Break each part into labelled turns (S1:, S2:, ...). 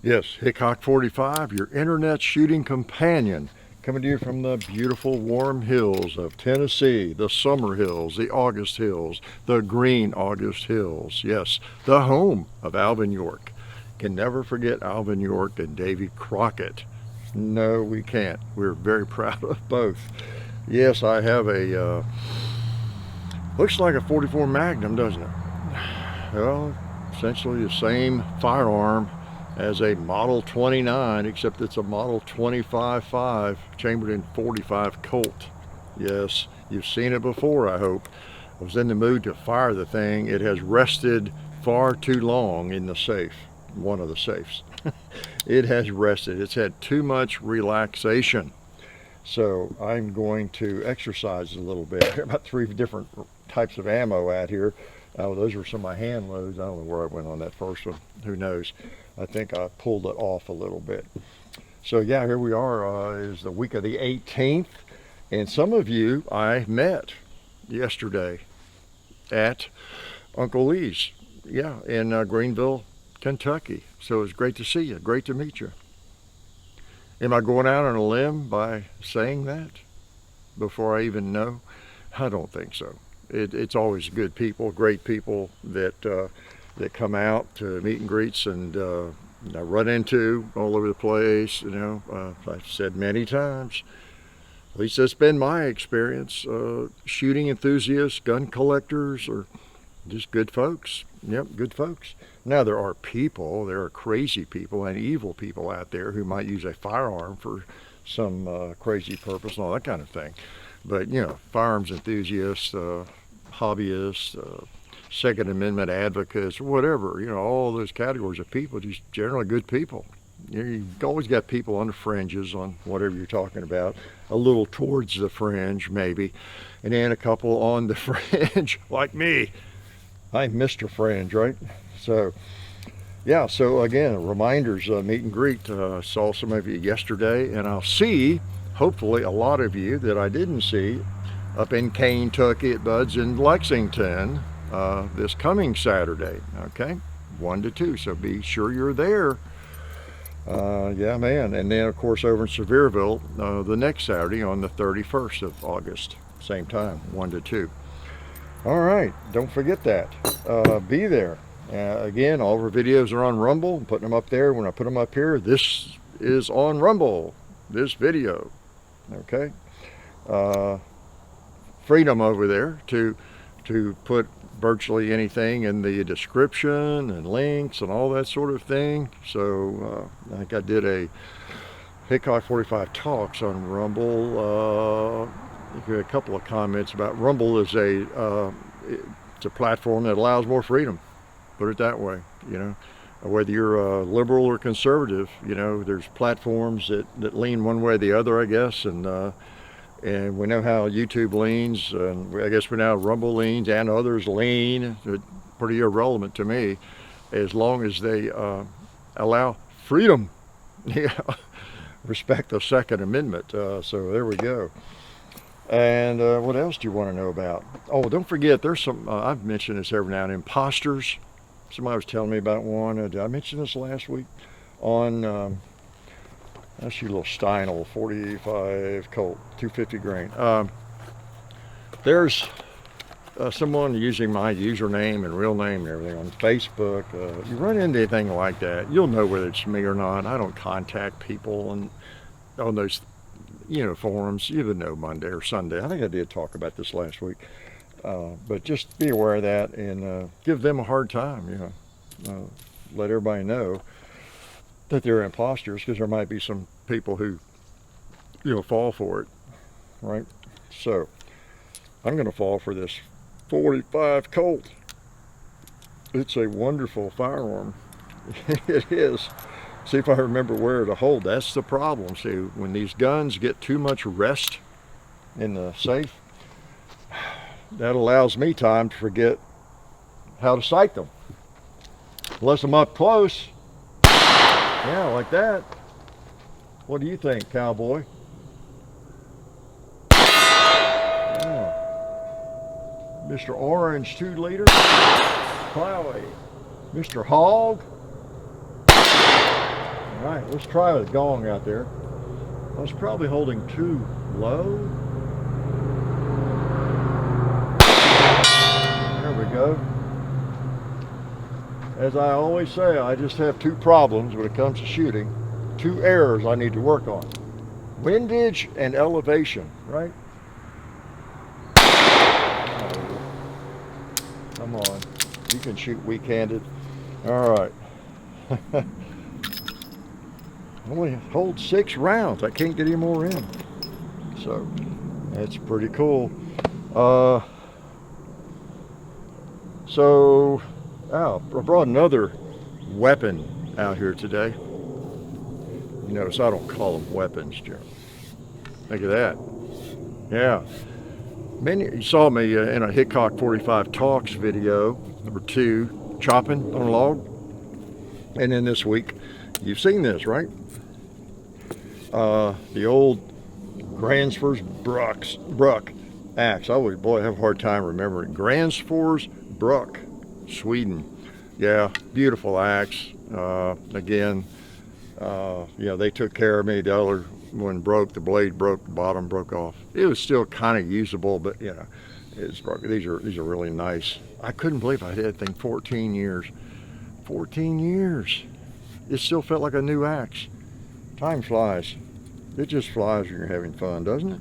S1: Yes, Hickok 45, your internet shooting companion, coming to you from the beautiful warm hills of Tennessee, the Summer Hills, the August Hills, the Green August Hills. Yes, the home of Alvin York. Can never forget Alvin York and Davy Crockett. No, we can't. We're very proud of both. Yes, I have a, looks like a 44 Magnum, doesn't it? Well, essentially the same firearm as a Model 29, except it's a Model 25.5 chambered in 45 Colt. Yes, you've seen it before, I hope. I was in the mood to fire the thing. It has rested far too long in the safe, one of the safes. It has rested. It's had too much relaxation. So I'm going to exercise a little bit. I've got about 3 different types of ammo out here. Oh, those were some of my hand loads. I don't know where I went on that first one. Who knows? I think I pulled it off a little bit. So yeah, here we are. Is the week of the 18th. And some of you I met yesterday at Uncle Lee's. Yeah, in Greenville, Kentucky. So it was great to see you. Great to meet you. Am I going out on a limb by saying that before I even know? I don't think so. It's always good people, great people that come out to meet and greets, and I run into all over the place. You know, I've said many times, at least that's been my experience. Shooting enthusiasts, gun collectors, or just good folks. Yep, good folks. Now there are crazy people and evil people out there who might use a firearm for some crazy purpose and all that kind of thing. But you know, firearms enthusiasts, hobbyists, Second Amendment advocates, whatever, you know, all those categories of people, just generally good people. You've always got people on the fringes on whatever you're talking about, a little towards the fringe maybe, and then a couple on the fringe, like me. I'm Mr. Fringe, right? So, yeah, so again, reminders, meet and greet. Saw some of you yesterday, and I'll see, hopefully, a lot of you that I didn't see up in Kentucky at Bud's in Lexington this coming Saturday, okay? 1 to 2, so be sure you're there. Yeah, man. And then, of course, over in Sevierville, the next Saturday on the 31st of August, same time, 1 to 2. All right, don't forget that. Be there. Again, all of our videos are on Rumble. I'm putting them up there. When I put them up here, this is on Rumble, this video, okay? Freedom over there to put virtually anything in the description and links and all that sort of thing. So I think I did a Hickok 45 talks on Rumble. A couple of comments about Rumble is it's a platform that allows more freedom. Put it that way, you know. Whether you're a liberal or conservative, you know, there's platforms that lean one way or the other, I guess, and we know how YouTube leans, and I guess we know Rumble leans, and others lean. It's pretty irrelevant to me, as long as they allow freedom. Yeah, respect the Second Amendment. So there we go. And what else do you want to know about? Oh, don't forget, there's some, I've mentioned this every now and then, imposters. Somebody was telling me about one. Did I mention this last week? On, that's your little Steinel 45 Colt, 250 grain. There's someone using my username and real name and everything on Facebook. You run into anything like that, you'll know whether it's me or not. I don't contact people on those, you know, forums. You would know Monday or Sunday. I think I did talk about this last week. But just be aware of that, and give them a hard time, you know. Let everybody know that they're imposters, because there might be some people who, you know, fall for it, right? So I'm going to fall for this 45 Colt. It's a wonderful firearm. It is. See if I remember where to hold. That's the problem. See, when these guns get too much rest in the safe, that allows me time to forget how to sight them. Unless I'm up close. Yeah, like that. What do you think, cowboy? Yeah. Mr. Orange 2 liter. Clowy. Mr. Hog. All right, let's try the gong out there. I was probably holding too low. There we go. As I always say, I just have two problems when it comes to shooting. Two errors I need to work on. Windage and elevation, right? Come on. You can shoot weak-handed. All right. I only hold 6 rounds. I can't get any more in. So, that's pretty cool. I brought another weapon out here today. You notice I don't call them weapons, Jeremy. Look at that. Yeah. You saw me in a Hickok 45 Talks video, number 2, chopping on a log. And then this week, you've seen this, right? The old Gransfors Bruk Axe. I always, boy, I have a hard time remembering. Gransfors Bruk, Sweden. Yeah, beautiful axe. Again, they took care of me. The other one broke, the blade broke, the bottom broke off. It was still kind of usable, but it's broken. These are really nice. I couldn't believe I had that thing 14 years. 14 years. It still felt like a new axe. Time flies. It just flies when you're having fun, doesn't it?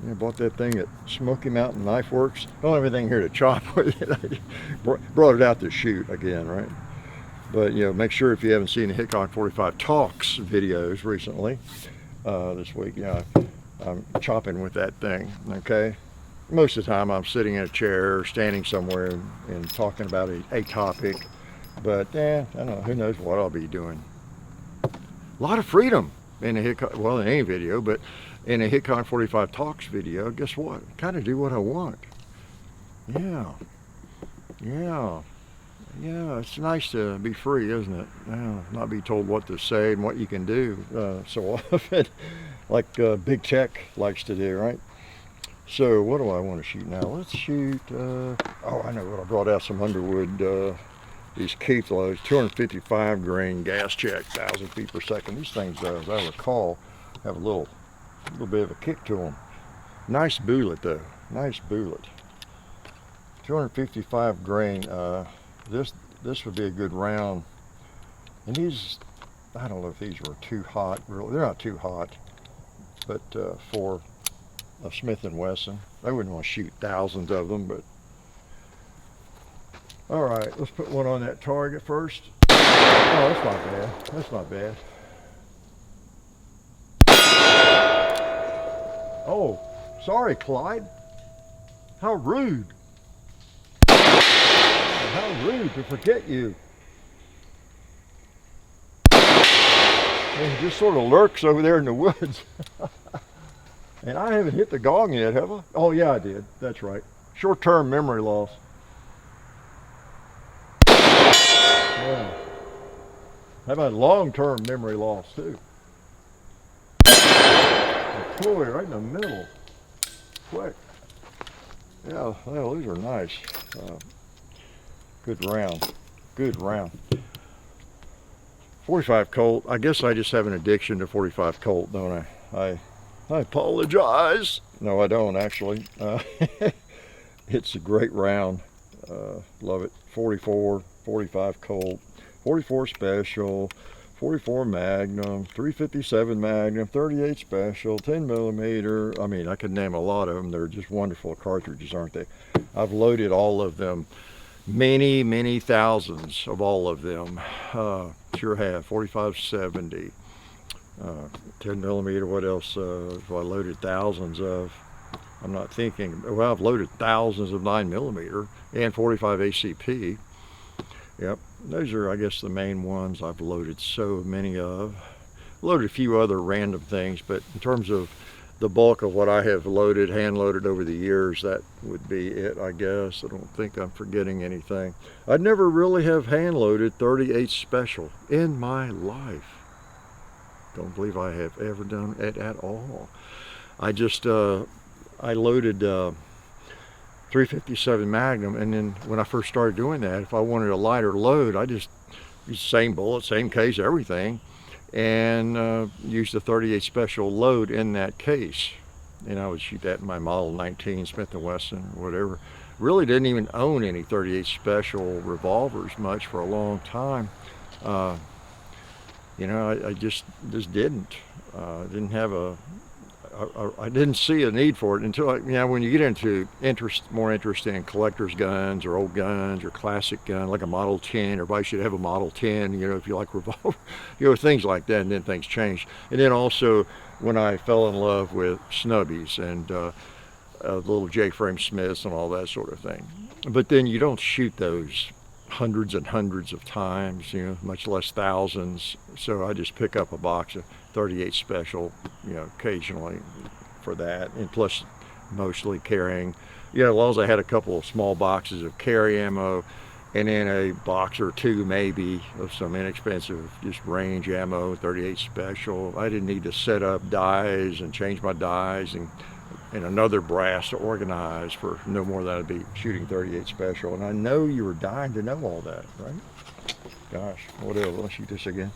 S1: I bought that thing at Smoky Mountain Knife Works. Don't have anything here to chop with it. I brought it out to shoot again, right? But make sure if you haven't seen the Hickok 45 Talks videos recently, this week, I'm chopping with that thing, okay? Most of the time I'm sitting in a chair or standing somewhere and talking about a topic, but I don't know, who knows what I'll be doing. A lot of freedom in a Hickok, well, in any video, but in a Hickok 45 Talks video, guess what? Kind of do what I want. Yeah, it's nice to be free, isn't it? Not be told what to say and what you can do so often, like Big Tech likes to do, right? So what do I want to shoot now? Let's shoot, I know what I brought out, some Underwood, these Keith loads, 255 grain gas check, 1,000 feet per second. These things, as I recall, have a little bit of a kick to them. Nice bullet though, nice bullet. 255 grain. This would be a good round. And these, I don't know if these were too hot. Really, they're not too hot, but for a Smith & Wesson, I wouldn't want to shoot thousands of them, but all right, let's put one on that target first. Oh, that's not bad. That's not bad. Oh, sorry, Clyde. How rude. How rude to forget you. And he just sort of lurks over there in the woods. And I haven't hit the gong yet, have I? Oh, yeah, I did. That's right. Short-term memory loss. Yeah. How about long-term memory loss, too? Boy, right in the middle. Quick. Yeah, well, these are nice. Good round. Good round. 45 Colt. I guess I just have an addiction to 45 Colt, don't I? I apologize. No, I don't, actually. It's a great round. Love it. 44, 45 Colt, 44 Special, 44 Magnum, 357 Magnum, 38 Special, 10 millimeter. I mean, I could name a lot of them. They're just wonderful cartridges, aren't they? I've loaded all of them. Many thousands of all of them. Sure have. 4570, 10 millimeter. What else have I loaded thousands of? I'm not thinking. Well, I've loaded thousands of 9 millimeter and 45 ACP. Yep, those are, I guess, the main ones I've loaded so many of. Loaded a few other random things, but in terms of the bulk of what I have loaded, hand loaded over the years, that would be it, I guess. I don't think I'm forgetting anything. I'd never really have hand loaded 38 special in my life. Don't believe I have ever done it at all. I just, I loaded 357 Magnum, and then when I first started doing that, if I wanted a lighter load, I just used the same bullet, same case, everything, and used the 38 special load in that case. And I would shoot that in my Model 19 Smith & Wesson, whatever. Really didn't even own any 38 special revolvers much for a long time. You know, I just didn't. Didn't have a, I didn't see a need for it until, you know, when you get into more interest in collector's guns or old guns or classic gun, like a Model 10, everybody should have a Model 10, you know, if you like revolver, you know, things like that, and then things changed. And then also when I fell in love with snubbies and little J-frame Smiths and all that sort of thing. But then you don't shoot those hundreds and hundreds of times, you know, much less thousands. So I just pick up a box of 38 special, you know, occasionally for that, and plus mostly carrying, you know, as long as I had a couple of small boxes of carry ammo, and then a box or two maybe of some inexpensive just range ammo, 38 special. I didn't need to set up dies and change my dies and another brass to organize for no more than I'd be shooting 38 special. And I know you were dying to know all that, right? Gosh, whatever, let's shoot this again.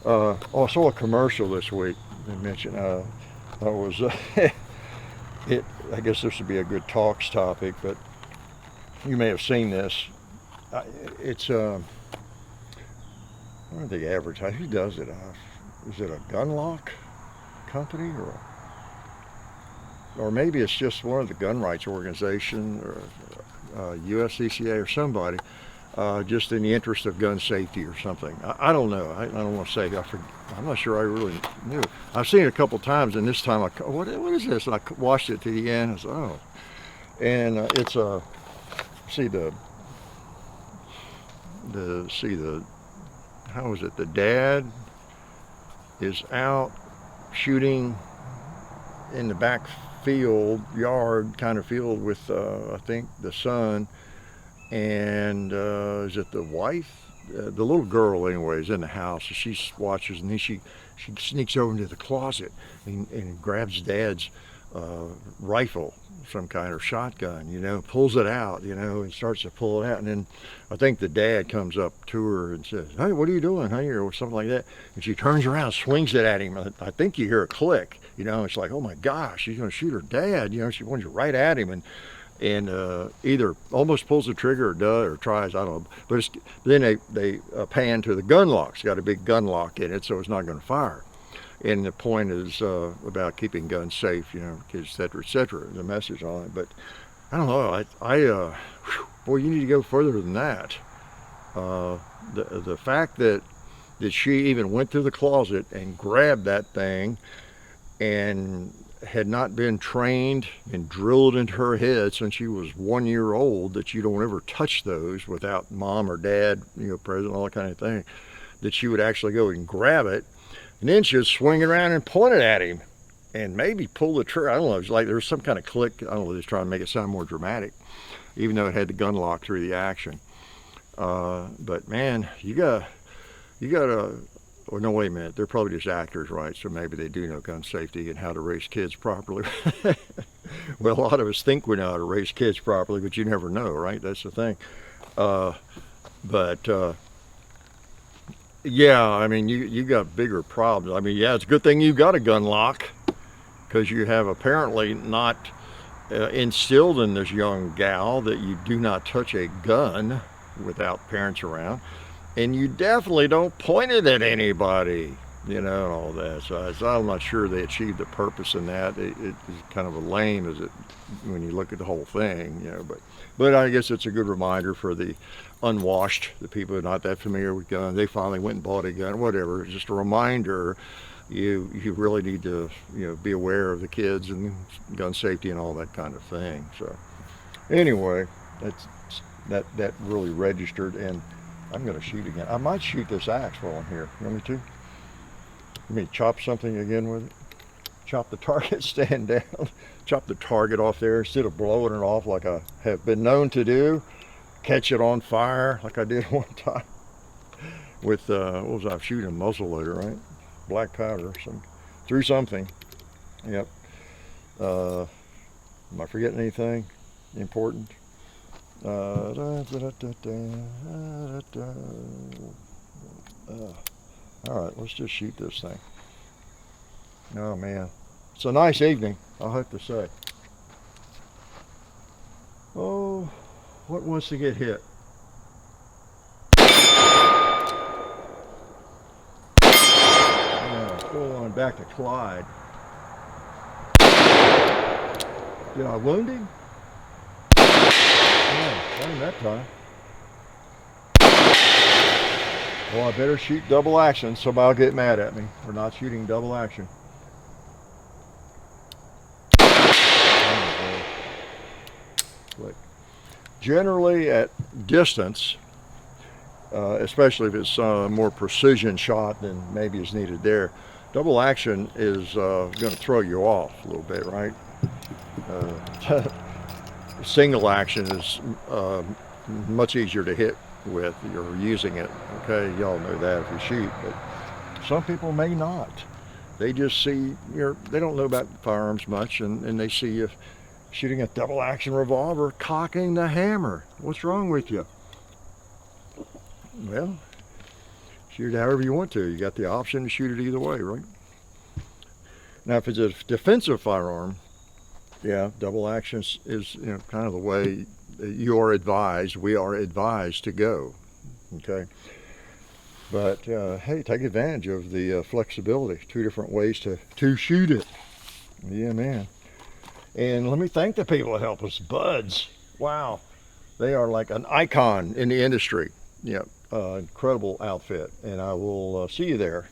S1: I saw a commercial this week they mentioned, I guess this would be a good talks topic, but you may have seen this. It's, what are they advertising? Who does it? Is it a gun lock company or maybe it's just one of the gun rights organization or USCCA or somebody, just in the interest of gun safety or something. I don't know. I don't want to say. I'm not sure I really knew. I've seen it a couple times, and this time what is this? And I watched it to the end. I said, oh, and it's how is it? The dad is out shooting in the back yard kind of field with I think the son, and is it the wife? The little girl anyway is in the house, and she watches, and then she sneaks over into the closet and grabs dad's rifle, some kind of shotgun, you know, pulls it out, you know, and starts to pull it out. And then I think the dad comes up to her and says, hey, what are you doing, honey, or something like that. And she turns around, swings it at him. I think you hear a click, you know. It's like, oh my gosh, she's going to shoot her dad, you know. She points right at him and either almost pulls the trigger or does or tries, I don't know. But then they pan to the gun lock. It's got a big gun lock in it, so it's not going to fire. And the point is about keeping guns safe, you know, et cetera, the message on it. But I don't know, boy, you need to go further than that. The fact that she even went to the closet and grabbed that thing and had not been trained and drilled into her head since she was 1 year old that you don't ever touch those without mom or dad, you know, present, all that kind of thing, that she would actually go and grab it. And then she would swing it around and point it at him and maybe pull the trigger. I don't know, it was like there was some kind of click. I don't know, just trying to make it sound more dramatic, even though it had the gun lock through the action. But man, you gotta, or no, wait a minute, they're probably just actors, right? So maybe they do know gun safety and how to raise kids properly. Well, a lot of us think we know how to raise kids properly, but you never know, right? That's the thing. Yeah, I mean, you got bigger problems. I mean, yeah, it's a good thing you got a gun lock, because you have apparently not instilled in this young gal that you do not touch a gun without parents around, and you definitely don't point it at anybody, you know, and all that. So I'm not sure they achieved the purpose in that. It is kind of a lame, as it when you look at the whole thing, you know. But I guess it's a good reminder for the unwashed, the people who are not that familiar with guns. They finally went and bought a gun, whatever. It's just a reminder. You really need to, you know, be aware of the kids and gun safety and all that kind of thing. So anyway, that really registered, and I'm going to shoot again. I might shoot this axe while I'm here. You want me to? You mean chop something again with it? chop the target stand down, chop the target off there instead of blowing it off like I have been known to do. Catch it on fire like I did one time with, what was I shooting? A muzzle loader, right? Black powder, threw something. Yep. Am I forgetting anything important? All right, let's just shoot this thing. Oh man, it's a nice evening, I'll have to say. Oh, what wants to get hit? Full on back to Clyde. Did I wound him? Yeah, wasn't that time. Well, I better shoot double action. Somebody will get mad at me for not shooting double action. But generally at distance, especially if it's a more precision shot than maybe is needed there, double action is going to throw you off a little bit, right? Single action is much easier to hit with. You're using it, okay? Y'all know that if you shoot, but some people may not. They just see they don't know about firearms much, and they see you shooting a double action revolver, cocking the hammer. What's wrong with you? Well, shoot however you want to. You got the option to shoot it either way, right? Now, if it's a defensive firearm, yeah, double action is kind of the way you are advised, we are advised to go, okay? But hey, take advantage of the flexibility. 2 different ways to shoot it. Yeah, man. And let me thank the people that help us. Buds, wow, they are like an icon in the industry. Yeah, incredible outfit, and I will see you there.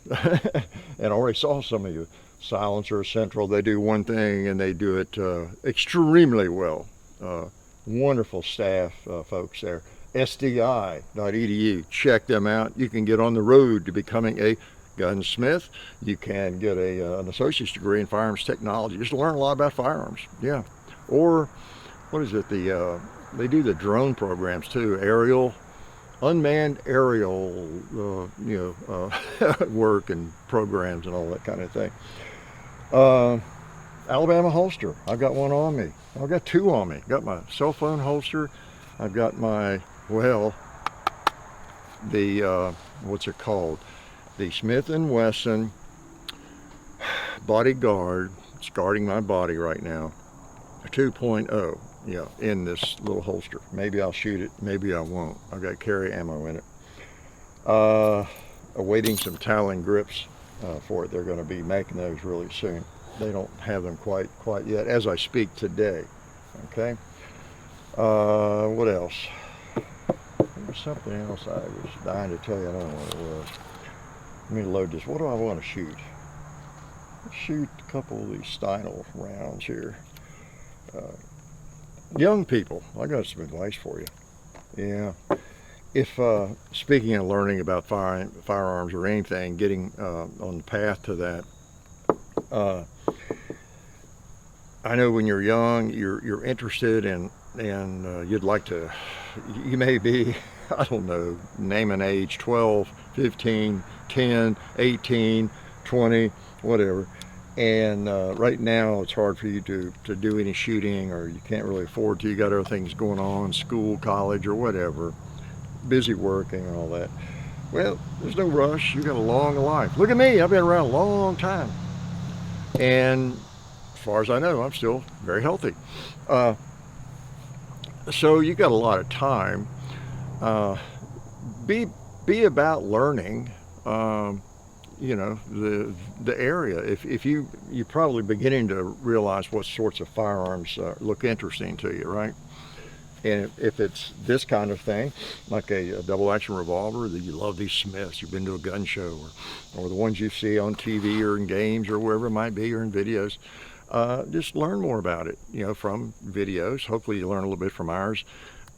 S1: And I already saw some of you. Silencer Central, they do one thing and they do it extremely well. Wonderful staff, folks there. SDI.edu, check them out. You can get on the road to becoming a gunsmith. You can get an associate's degree in firearms technology. Just learn a lot about firearms, yeah. Or what is it? They do the drone programs too, unmanned aerial, work and programs and all that kind of thing. Alabama holster. I've got one on me. I've got 2 on me. Got my cell phone holster. I've got my, what's it called? The Smith & Wesson Bodyguard. It's guarding my body right now. A 2.0. Yeah, in this little holster. Maybe I'll shoot it, maybe I won't. I've got carry ammo in it. Awaiting some Talon grips for it. They're going to be making those really soon. They don't have them quite yet as I speak today. Okay. What else? There was something else I was dying to tell you. I don't know what it was. Let me load this. What do I want to shoot? Let's shoot a couple of these Steinel rounds here. Young people, I got some advice for you. Yeah, if speaking of learning about firearms or anything, getting on the path to that, I know when you're young, you're interested in, and you'd like to. You may be, I don't know, name an age: 12, 15, 10, 18, 20, whatever. And right now it's hard for you to do any shooting, or you can't really afford to. You got other things going on, school, college, or whatever, busy working and all that. Well, there's no rush. You got a long life. Look at me, I've been around a long time, and as far as I know, I'm still very healthy. So you got a lot of time. Be about learning. The area. If you're probably beginning to realize what sorts of firearms look interesting to you, right? And if it's this kind of thing, like a double action revolver, that you love these Smiths, you've been to a gun show, or the ones you see on TV or in games or wherever it might be, or in videos, just learn more about it, from videos. Hopefully you learn a little bit from ours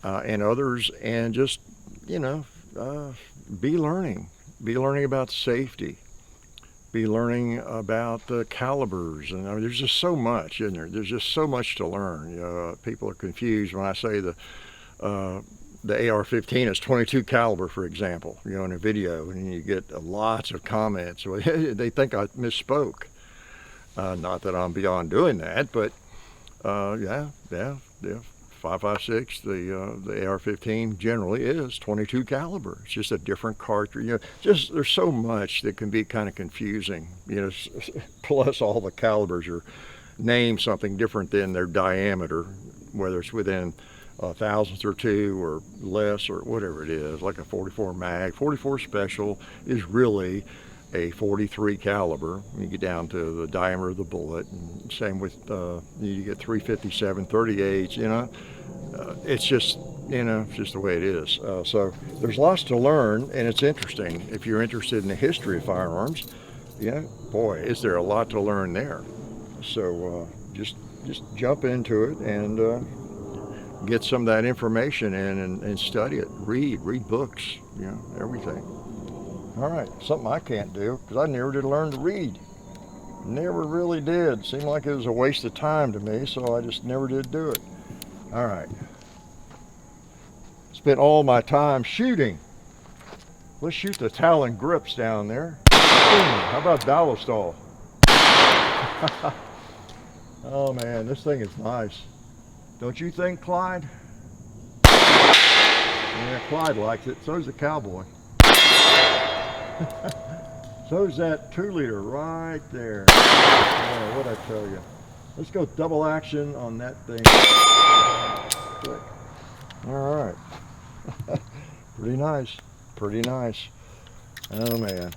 S1: and others, and just, be learning about safety. be learning about the calibers, and I mean, there's just so much, isn't there? There's just so much to learn. People are confused when I say the AR-15 is 22 caliber, for example, in a video, and you get lots of comments. They think I misspoke. Not that I'm beyond doing that, but yeah. 5.56, the AR-15 generally is 22 caliber. It's just a different cartridge. Just there's so much that can be kind of confusing. Plus all the calibers are named something different than their diameter, whether it's within a thousandth or two or less or whatever it is. Like a 44 mag, 44 special is really a 43 caliber. You get down to the diameter of the bullet, and same with you get 357, 38s. It's just it's just the way it is. So there's lots to learn, and it's interesting if you're interested in the history of firearms. Boy, is there a lot to learn there. So just jump into it and get some of that information in and study it. Read books. Everything. All right, something I can't do because I never did learn to read. Never really did. Seemed like it was a waste of time to me, so I just never did do it. All right. Spent all my time shooting. Let's shoot the Talon grips down there. How about Ballistol? Oh man, this thing is nice. Don't you think, Clyde? Yeah, Clyde likes it. So's the cowboy. So's that 2-liter right there. Oh, what'd I tell you? Let's go double action on that thing. Quick. All right. Pretty nice. Pretty nice. Oh man.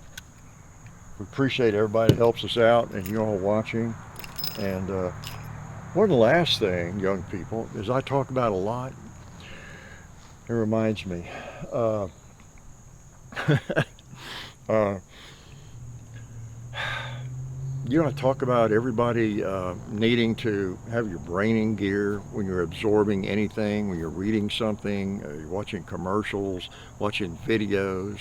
S1: We appreciate everybody that helps us out and you all watching. And one last thing, young people, is I talk about a lot. It reminds me. I talk about everybody needing to have your braining gear when you're absorbing anything, when you're reading something, you're watching commercials, watching videos,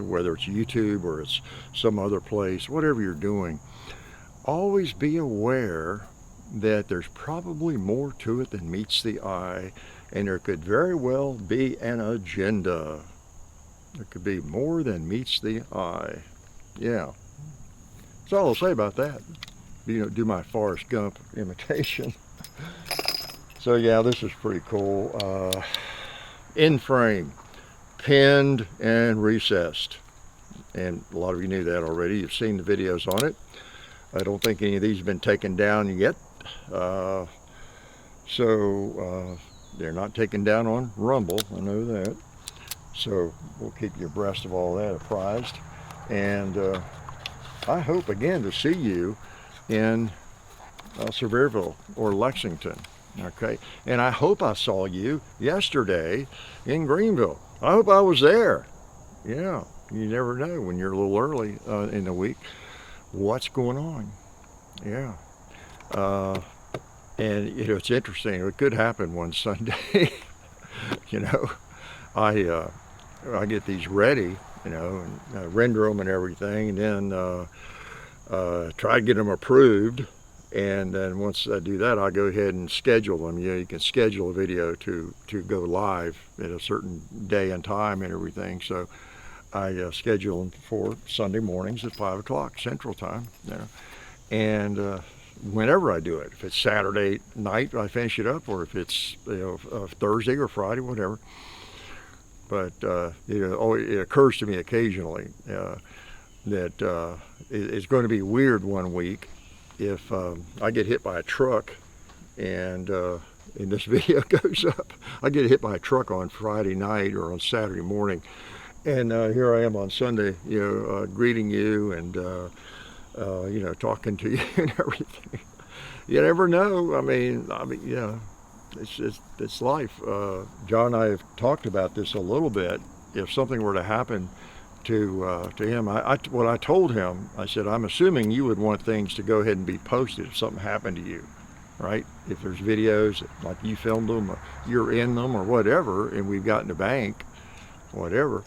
S1: whether it's YouTube or it's some other place, whatever you're doing. Always be aware that there's probably more to it than meets the eye, and there could very well be an agenda. There could be more than meets the eye. Yeah. That's all I'll say about that. Do my Forrest Gump imitation. So yeah, this is pretty cool. In frame, pinned and recessed. And a lot of you knew that already. You've seen the videos on it. I don't think any of these have been taken down yet. So they're not taken down on Rumble, I know that. So we'll keep you abreast of all that, apprised. And I hope again to see you in Sevierville or Lexington, okay? And I hope I saw you yesterday in Greenville. I hope I was there. Yeah, you never know when you're a little early in the week what's going on. Yeah. And it's interesting. It could happen one Sunday. I get these ready, and render them and everything, and then try to get them approved. And then once I do that, I go ahead and schedule them. You can schedule a video to go live at a certain day and time and everything. So I schedule them for Sunday mornings at 5 o'clock Central Time. And whenever I do it, if it's Saturday night, I finish it up, or if it's Thursday or Friday, whatever. But it occurs to me occasionally that it's going to be weird one week if I get hit by a truck and this video goes up. I get hit by a truck on Friday night or on Saturday morning, and here I am on Sunday, greeting you and talking to you and everything. You never know. I mean, it's life. John and I have talked about this a little bit. If something were to happen to him, what I told him, I said, I'm assuming you would want things to go ahead and be posted if something happened to you, right? If there's videos, like you filmed them, or you're in them, or whatever, and we've got in the bank, whatever.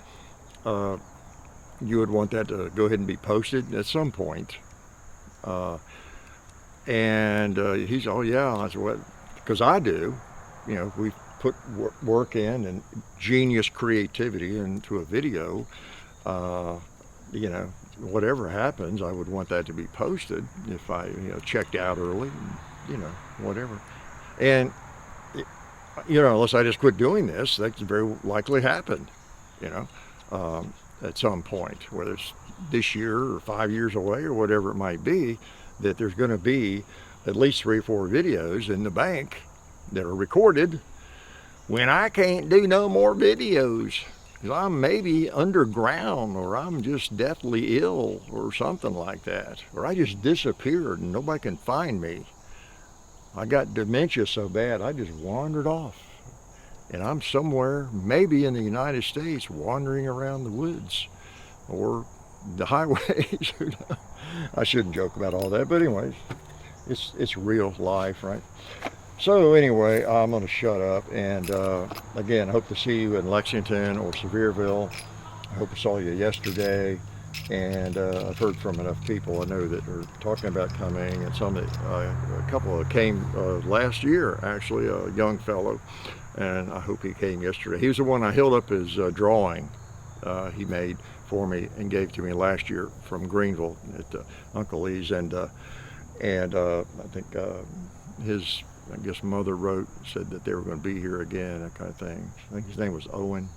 S1: you would want that to go ahead and be posted at some point. And he's, oh yeah. I said, what? Because I do. You know, we put work in and genius creativity into a video. You know, whatever happens, I would want that to be posted if I, you know, checked out early, you know, whatever. And, you know, unless I just quit doing this, that could very likely happen, you know, at some point, whether it's this year or 5 years away or whatever it might be, that there's going to be at least 3 or 4 videos in the bank that are recorded when I can't do no more videos. I'm maybe underground, or I'm just deathly ill or something like that, or I just disappeared and nobody can find me. I got dementia so bad I just wandered off, and I'm somewhere maybe in the United States wandering around the woods or the highways. I shouldn't joke about all that, but anyways, it's real life, right? So anyway, I'm going to shut up, and again, I hope to see you in Lexington or Sevierville. I hope I saw you yesterday, and I've heard from enough people I know that are talking about coming, and some that a couple that came last year, actually, a young fellow, and I hope he came yesterday. He was the one I held up his drawing he made for me and gave to me last year from Greenville at Uncle Lee's, and I think his, I guess, mother wrote, said that they were going to be here again, that kind of thing. I think his name was Owen,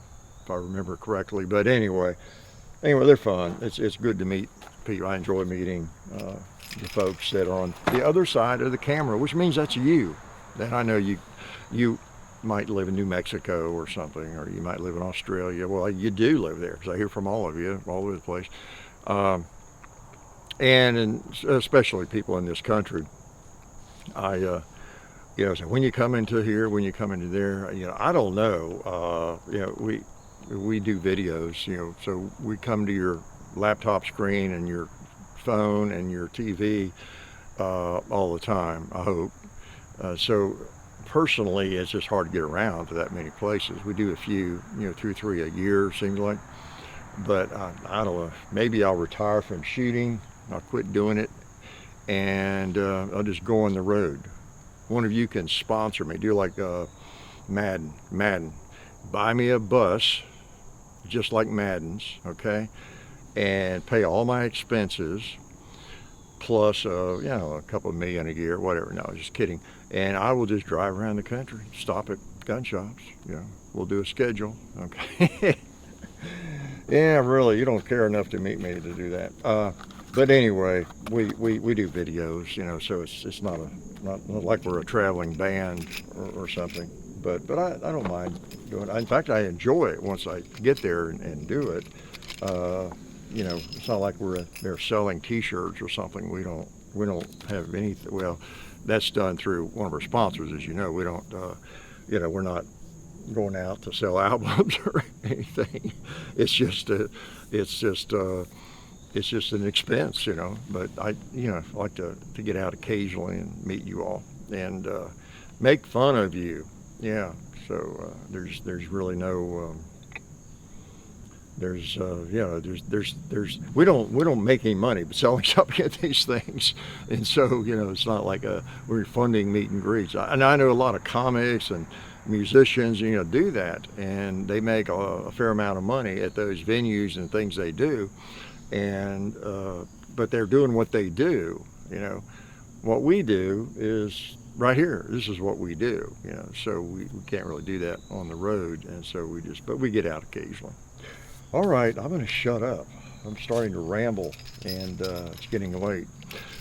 S1: if I remember correctly. But anyway, they're fun. It's good to meet people. I enjoy meeting the folks that are on the other side of the camera, which means that's you. And I know you might live in New Mexico or something, or you might live in Australia. Well, you do live there, because I hear from all of you all over the place. And especially people in this country. You know, so when you come into here, when you come into there, you know, I don't know, you know, we do videos, you know, so we come to your laptop screen and your phone and your TV all the time, I hope. So personally, it's just hard to get around to that many places. We do a few, you know, 2 or 3 a year, seems like. But I don't know, maybe I'll retire from shooting, I'll quit doing it, and I'll just go on the road. One of you can sponsor me, do like Madden. Buy me a bus, just like Madden's, okay? And pay all my expenses, plus, you know, a couple of million a year, whatever. No, just kidding. And I will just drive around the country, stop at gun shops, you know. We'll do a schedule, okay? Yeah, really, you don't care enough to meet me to do that. But anyway, we do videos, you know, so it's not like we're a traveling band or something. But I don't mind doing it. In fact, I enjoy it once I get there and do it. You know, it's not like we're there selling T-shirts or something. We don't have anything. Well, that's done through one of our sponsors, as you know. We don't, you know, we're not going out to sell albums or anything. It's just an expense, you know. But I like to get out occasionally and meet you all and make fun of you. Yeah. So there's really no there's we don't make any money but selling something at these things, and so, you know, it's not like we're funding meet and greets. And I know a lot of comics and musicians, you know, do that, and they make a fair amount of money at those venues and things they do, and but they're doing what they do. You know, what we do is right here. This is what we do, you know, so we can't really do that on the road, and so but we get out occasionally. All right, I'm going to shut up. I'm starting to ramble, and it's getting late.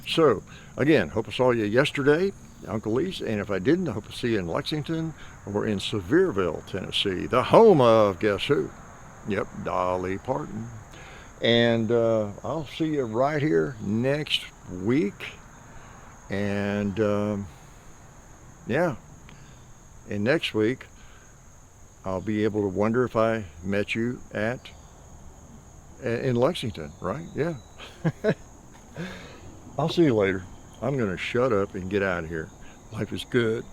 S1: So again, hope I saw you yesterday, Uncle Lee's, and if I didn't, I hope to see you in Lexington or in Sevierville, Tennessee, the home of, guess who? Yep, Dolly Parton. And I'll see you right here next week. And yeah, and next week I'll be able to wonder if I met you in Lexington, right? Yeah. I'll see you later. I'm going to shut up and get out of here. Life is good.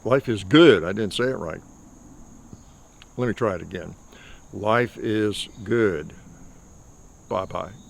S1: Life is good. I didn't say it right. Let me try it again. Life is good. Bye-bye.